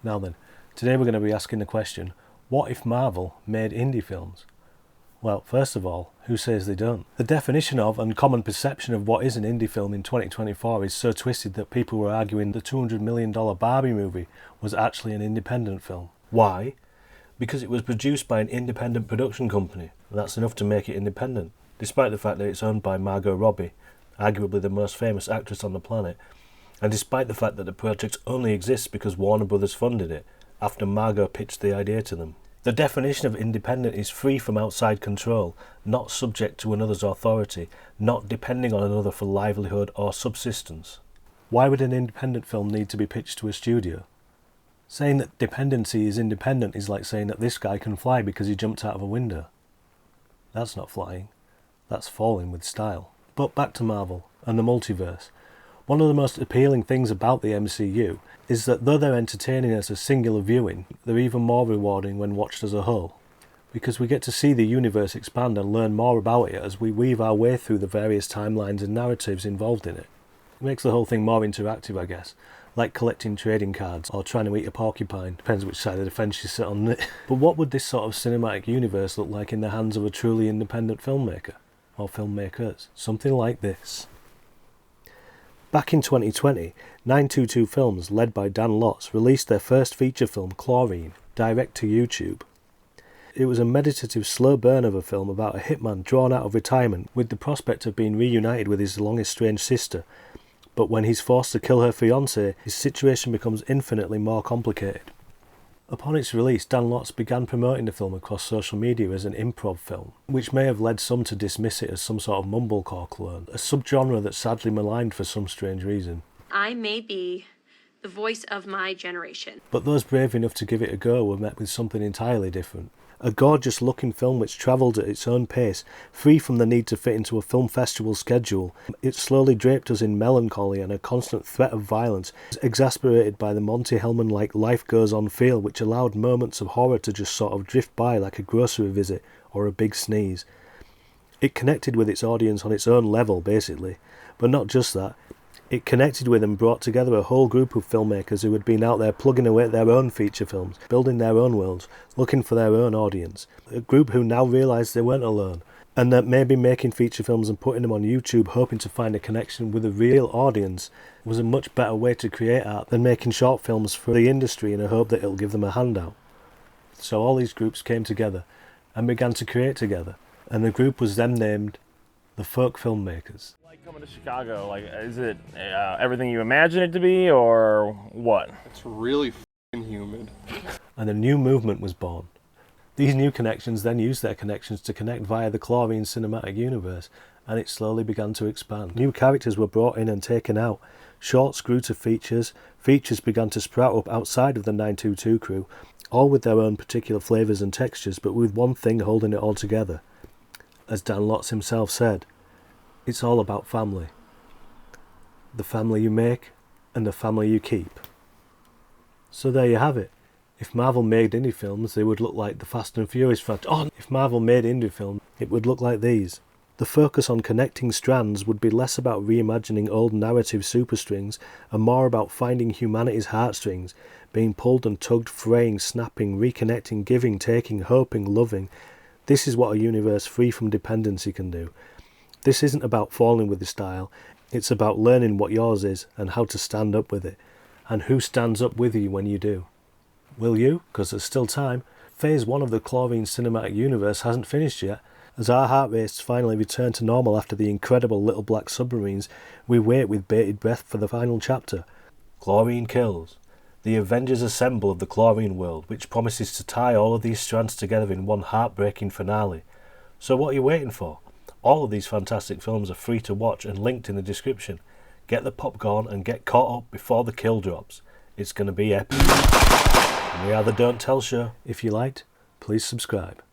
Now then, today we're going to be asking the question, what if Marvel made indie films? Well, first of all, who says they don't? The definition of and common perception of what is an indie film in 2024 is so twisted that people were arguing the $200 million Barbie movie was actually an independent film. Why? Because it was produced by an independent production company, and that's enough to make it independent, despite the fact that it's owned by Margot Robbie, arguably the most famous actress on the planet, and despite the fact that the project only exists because Warner Brothers funded it, after Margot pitched the idea to them. The definition of independent is free from outside control, not subject to another's authority, not depending on another for livelihood or subsistence. Why would an independent film need to be pitched to a studio? Saying that dependency is independent is like saying that this guy can fly because he jumped out of a window. That's not flying, that's falling with style. But back to Marvel and the multiverse. One of the most appealing things about the MCU is that though they're entertaining as a singular viewing, they're even more rewarding when watched as a whole, because we get to see the universe expand and learn more about it as we weave our way through the various timelines and narratives involved in it. It makes the whole thing more interactive, I guess, like collecting trading cards or trying to eat a porcupine, depends which side of the fence you sit on. But what would this sort of cinematic universe look like in the hands of a truly independent filmmaker, or filmmakers? Something like this. Back in 2020, 922 Films, led by Dan Lotz, released their first feature film, Chlorine, direct to YouTube. It was a meditative slow burn of a film about a hitman drawn out of retirement with the prospect of being reunited with his long-estranged sister, but when he's forced to kill her fiancé, his situation becomes infinitely more complicated. Upon its release, Dan Lotz began promoting the film across social media as an improv film, which may have led some to dismiss it as some sort of mumblecore clone, a subgenre that's sadly maligned for some strange reason. I may be the voice of my generation. But those brave enough to give it a go were met with something entirely different. A gorgeous looking film which travelled at its own pace, free from the need to fit into a film festival schedule. It slowly draped us in melancholy and a constant threat of violence, exasperated by the Monty Hellman-like life goes on feel which allowed moments of horror to just sort of drift by like a grocery visit or a big sneeze. It connected with its audience on its own level, basically. But not just that. It connected with and brought together a whole group of filmmakers who had been out there plugging away at their own feature films, building their own worlds, looking for their own audience. A group who now realised they weren't alone, and that maybe making feature films and putting them on YouTube hoping to find a connection with a real audience was a much better way to create art than making short films for the industry in a hope that it'll give them a handout. So all these groups came together and began to create together, and the group was then named the Folk Filmmakers. Coming to Chicago, like, is it everything you imagine it to be, or what? It's really f***ing humid. And a new movement was born. These new connections then used their connections to connect via the Chlorine cinematic universe, and it slowly began to expand. New characters were brought in and taken out. Shorts grew to features. Features began to sprout up outside of the 922 crew, all with their own particular flavours and textures, but with one thing holding it all together. As Dan Lotz himself said, it's all about family. The family you make and the family you keep. So there you have it. If Marvel made indie films, they would look like the Fast and Furious franchise. If Marvel made indie films, it would look like these. The focus on connecting strands would be less about reimagining old narrative superstrings and more about finding humanity's heartstrings, being pulled and tugged, fraying, snapping, reconnecting, giving, taking, hoping, loving. This is what a universe free from dependency can do. This isn't about falling with the style, it's about learning what yours is and how to stand up with it, and who stands up with you when you do. Will you? Because there's still time. Phase 1 of the Chlorine cinematic universe hasn't finished yet. As our heart rates finally return to normal after the incredible little black submarines, we wait with bated breath for the final chapter. Chlorine kills. The Avengers assemble of the Chlorine world, which promises to tie all of these strands together in one heartbreaking finale. So what are you waiting for? All of these fantastic films are free to watch and linked in the description. Get the popcorn and get caught up before the kill drops. It's going to be epic. And we are the Don't Tell Show. If you liked, please subscribe.